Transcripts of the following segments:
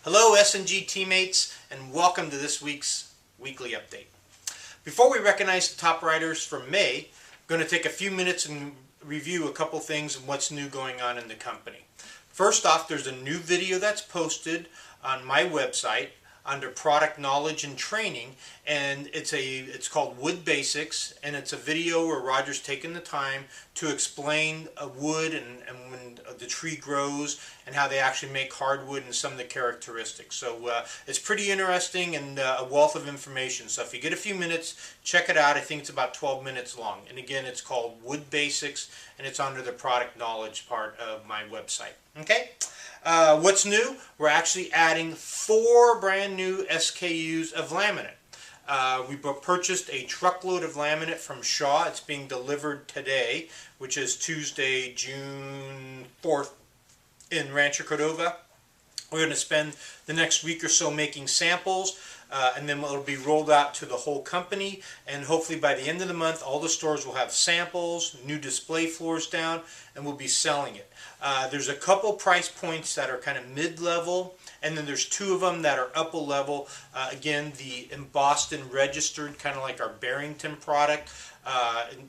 Hello S&G teammates, and welcome to this week's weekly update. Before we recognize the top riders for May, I'm going to take a few minutes and review a couple things and what's new going on in the company. First off, there's a new video that's posted on my website under product knowledge and training, and it's called Wood Basics, and it's a video where Roger's taken the time to explain wood and when the tree grows and how they actually make hardwood and some of the characteristics. So it's pretty interesting and a wealth of information. So if you get a few minutes, check it out. I think it's about 12 minutes long. And again, it's called Wood Basics, and it's under the product knowledge part of my website. Okay? What's new? We're actually adding 4 brand new SKUs of laminate. We purchased a truckload of laminate from Shaw. It's being delivered today, which is Tuesday, June 4th in Rancho Cordova. We're going to spend the next week or so making samples, and then it'll be rolled out to the whole company, and hopefully by the end of the month all the stores will have samples, new display floors down, and we'll be selling it. There's a couple price points that are kind of mid-level, and then there's 2 of them that are upper level. Again, the embossed and registered, kind of like our Barrington product.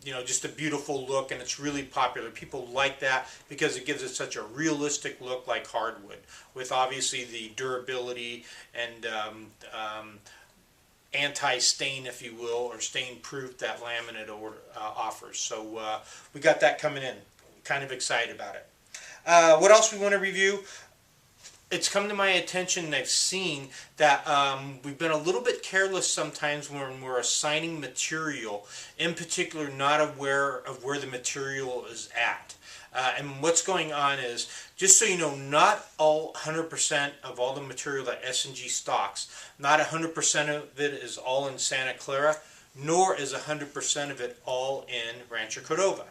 You know, just a beautiful look, and it's really popular. People like that because it gives it such a realistic look like hardwood, with obviously the durability and anti-stain, if you will, or stain-proof that laminate offers. So we got that coming in. Kind of excited about it. What else we want to review? It's come to my attention, and I've seen that we've been a little bit careless sometimes when we're assigning material, in particular not aware of where the material is at. And what's going on is, just so you know, not all 100% of all the material that S&G stocks, not 100% of it is all in Santa Clara, nor is 100% of it all in Rancho Cordova.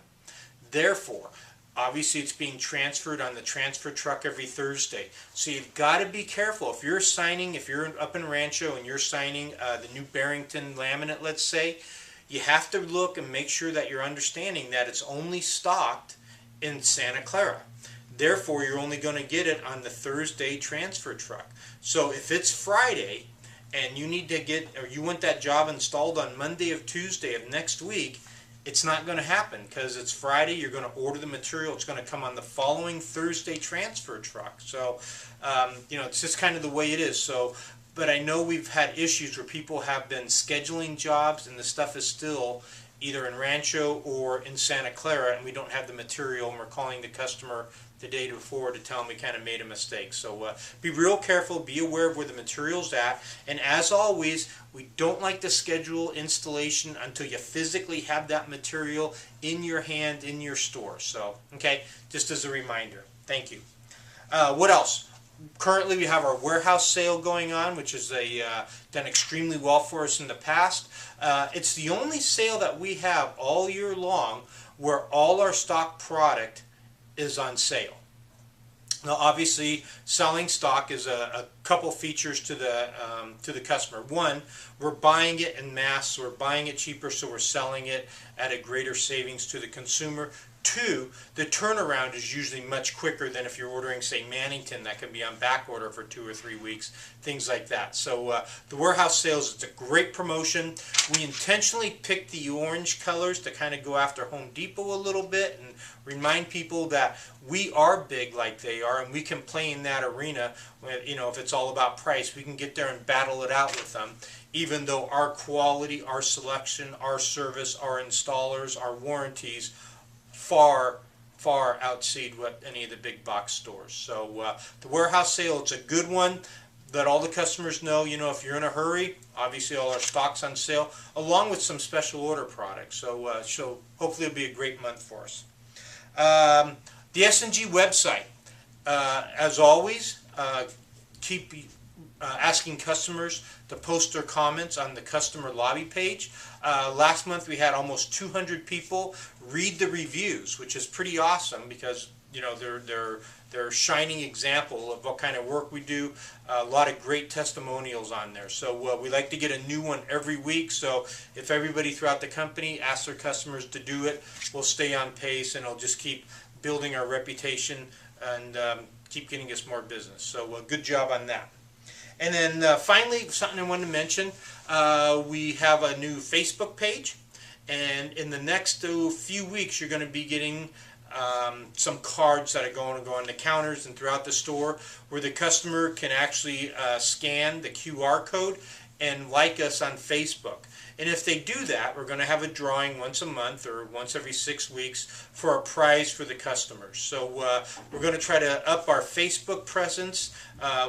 Therefore, obviously it's being transferred on the transfer truck every Thursday. So you've got to be careful. If you're signing, if you're up in Rancho and you're signing the new Barrington laminate, let's say, you have to look and make sure that you're understanding that it's only stocked in Santa Clara. Therefore, you're only going to get it on the Thursday transfer truck. So if it's Friday and you need to get, or you want that job installed on Monday or Tuesday of next week, it's not going to happen because it's Friday. You're going to order the material. It's going to come on the following Thursday transfer truck. So, you know, it's just kind of the way it is. So, but I know we've had issues where people have been scheduling jobs and the stuff is still either in Rancho or in Santa Clara, and we don't have the material, and we're calling the customer the day before to tell them we kind of made a mistake. So be real careful, be aware of where the material's at, and as always, we don't like to schedule installation until you physically have that material in your hand, in your store. So, okay, just as a reminder. Thank you. What else? Currently, we have our warehouse sale going on, which has done extremely well for us in the past. It's the only sale that we have all year long where all our stock product is on sale. Now, obviously, selling stock is a couple features to the customer. One, we're buying it in mass, so we're buying it cheaper, so we're selling it at a greater savings to the consumer. 2, the turnaround is usually much quicker than if you're ordering, say, Mannington, that can be on back order for 2 or 3 weeks, things like that. So the warehouse sales, it's a great promotion. We intentionally picked the orange colors to kind of go after Home Depot a little bit and remind people that we are big like they are, and we can play in that arena. You know, if it's all about price, we can get there and battle it out with them, even though our quality, our selection, our service, our installers, our warranties far outseed what any of the big box stores. So the warehouse sale, it's a good one. Let all the customers know, you know, if you're in a hurry, obviously all our stock's on sale, along with some special order products. So hopefully it'll be a great month for us. The S&G website, as always, keep asking customers to post their comments on the customer lobby page. Last month we had almost 200 people read the reviews, which is pretty awesome because, you know, they're a shining example of what kind of work we do. A lot of great testimonials on there. So we like to get a new one every week. So if everybody throughout the company asks their customers to do it, we'll stay on pace, and it'll just keep building our reputation and keep getting us more business. So good job on that. And then finally, something I wanted to mention, we have a new Facebook page. And in the next few weeks, you're going to be getting some cards that are going to go on the counters and throughout the store where the customer can actually scan the QR code and like us on Facebook. And if they do that, we're going to have a drawing once a month or once every 6 weeks for a prize for the customers. So we're going to try to up our Facebook presence,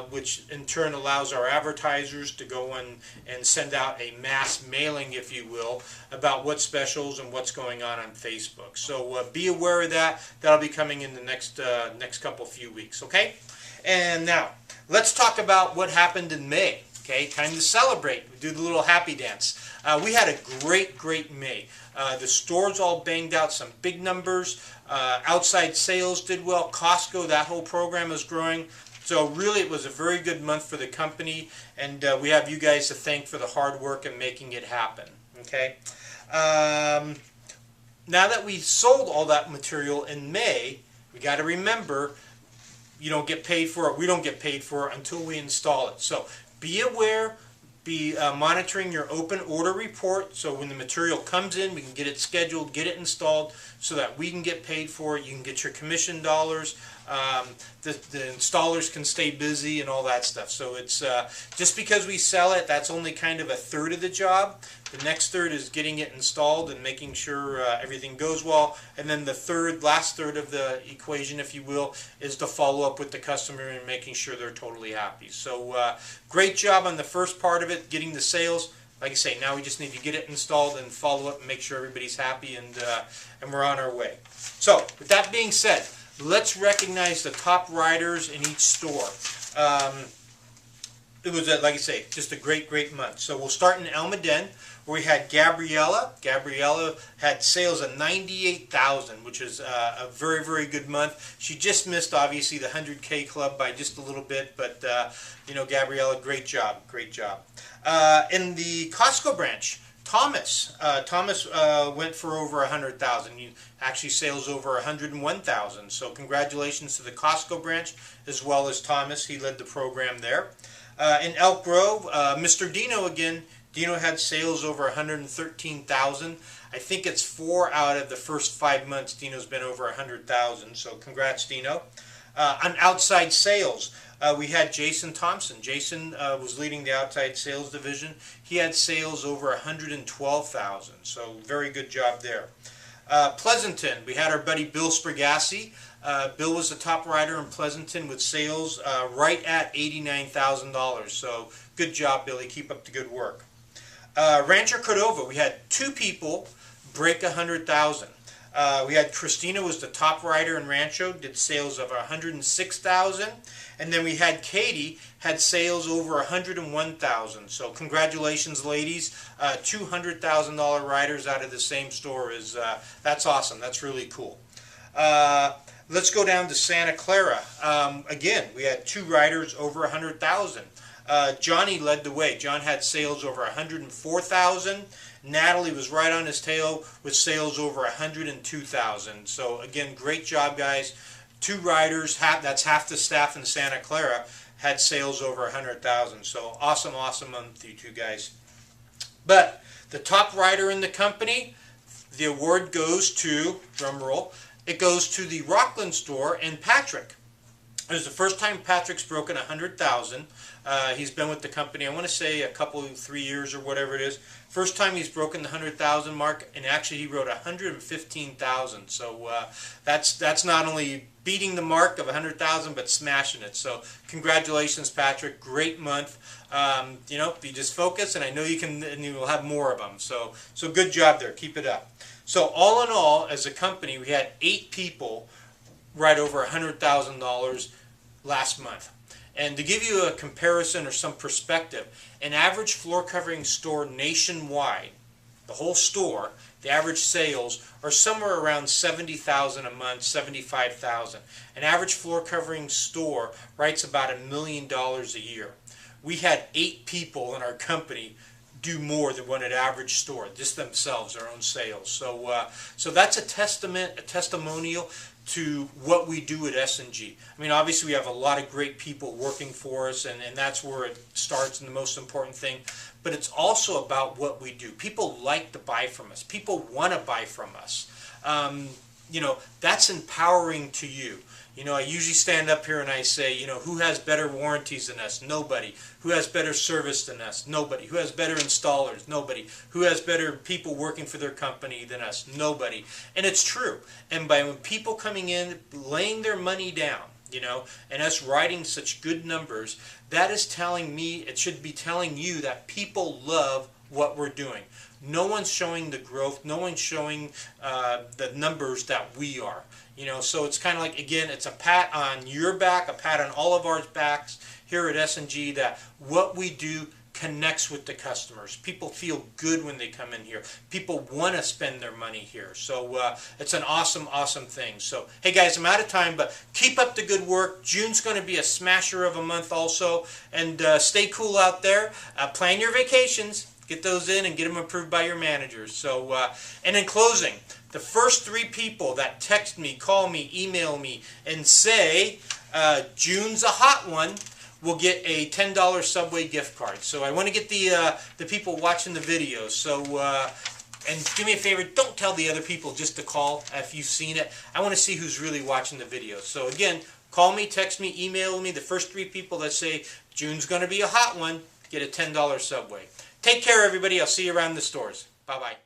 which in turn allows our advertisers to go and send out a mass mailing, if you will, about what specials and what's going on Facebook. So be aware of that. That'll be coming in the next few weeks, okay? And now, let's talk about what happened in May. Okay, time to celebrate. We do the little happy dance. We had a great May. The stores all banged out some big numbers. Outside sales did well. Costco, that whole program is growing. So really it was a very good month for the company, and we have you guys to thank for the hard work and making it happen. Okay. Now that we sold all that material in May, we got to remember you don't get paid for it. We don't get paid for it until we install it. So be aware, be monitoring your open order report, so when the material comes in, we can get it scheduled, get it installed, so that we can get paid for it. You can get your commission dollars. The installers can stay busy and all that stuff. So it's just because we sell it, that's only kind of a third of the job. The next third is getting it installed and making sure everything goes well. And then the last third of the equation, if you will, is to follow up with the customer and making sure they're totally happy. So great job on the first part of it, getting the sales. Like I say, now we just need to get it installed and follow up and make sure everybody's happy, and we're on our way. So with that being said, let's recognize the top riders in each store. It was, like I say, just a great month. So we'll start in Almaden, where we had Gabriella. Gabriella had sales of $98,000, which is a very good month. She just missed, obviously, the 100K club by just a little bit, but you know, Gabriella, great job. In the Costco branch, Thomas went for over 100,000. Actually, sales over 101,000. So congratulations to the Costco branch as well as Thomas. He led the program there. In Elk Grove, Mr. Dino again. Dino had sales over 113,000. I think it's 4 out of the first 5 months Dino's been over 100,000. So congrats, Dino. On outside sales, we had Jason Thompson. Jason was leading the outside sales division. He had sales over 112,000. So very good job there. Pleasanton, we had our buddy Bill Sprigassi. Bill was the top rider in Pleasanton with sales right at $89,000. So good job, Billy. Keep up the good work. Rancho Cordova, we had 2 people break 100,000. We had Christina was the top rider in Rancho, did sales of 106,000, and then we had Katie had sales over 101,000. So congratulations, ladies! $200,000 riders out of the same store that's awesome. That's really cool. Let's go down to Santa Clara. Again, we had 2 riders over 100,000. Johnny led the way. John had sales over 104,000. Natalie was right on his tail with sales over 102,000. So again, great job, guys. 2 riders, that's half the staff in Santa Clara, had sales over 100,000. So awesome month, you 2 guys. But the top rider in the company, the award goes to, drum roll, it goes to the Rockland store and Patrick. It was the first time Patrick's broken 100,000. He's been with the company, I want to say 3 years or whatever it is. First time he's broken the 100,000 mark, and actually he wrote 115,000. So that's not only beating the mark of 100,000, but smashing it. So congratulations, Patrick. Great month. You know, you just focus, and I know you can, and you will have more of them. So good job there. Keep it up. So all in all, as a company, we had 8 people ride over $100,000 last month. And to give you a comparison or some perspective, an average floor covering store nationwide, the whole store, the average sales are somewhere around 70,000 a month, 75,000. An average floor covering store writes about $1 million a year. We had 8 people in our company do more than what an average store, just themselves, their own sales. So that's a testimonial to what we do at S&G. I mean, obviously we have a lot of great people working for us, and that's where it starts and the most important thing. But it's also about what we do. People like to buy from us. People want to buy from us. You know, that's empowering to you. You know, I usually stand up here and I say, you know, who has better warranties than us? Nobody. Who has better service than us? Nobody. Who has better installers? Nobody. Who has better people working for their company than us? Nobody. And it's true. And by when people coming in, laying their money down, you know, and us writing such good numbers, that is telling me, it should be telling you that people love what we're doing. No one's showing the growth. No one's showing the numbers that we are. You know, so it's kind of like, again, it's a pat on your back, a pat on all of our backs here at S&G, that what we do connects with the customers. People feel good when they come in here. People want to spend their money here. So it's an awesome, awesome thing. So, hey guys, I'm out of time, but keep up the good work. June's going to be a smasher of a month also. And stay cool out there. Plan your vacations. Get those in and get them approved by your managers. So, and in closing, the first 3 people that text me, call me, email me, and say June's a hot one will get a $10 Subway gift card. So I want to get the people watching the video. So and do me a favor, don't tell the other people just to call if you've seen it. I want to see who's really watching the video. So again, call me, text me, email me. The first 3 people that say June's going to be a hot one get a $10 Subway. Take care, everybody. I'll see you around the stores. Bye-bye.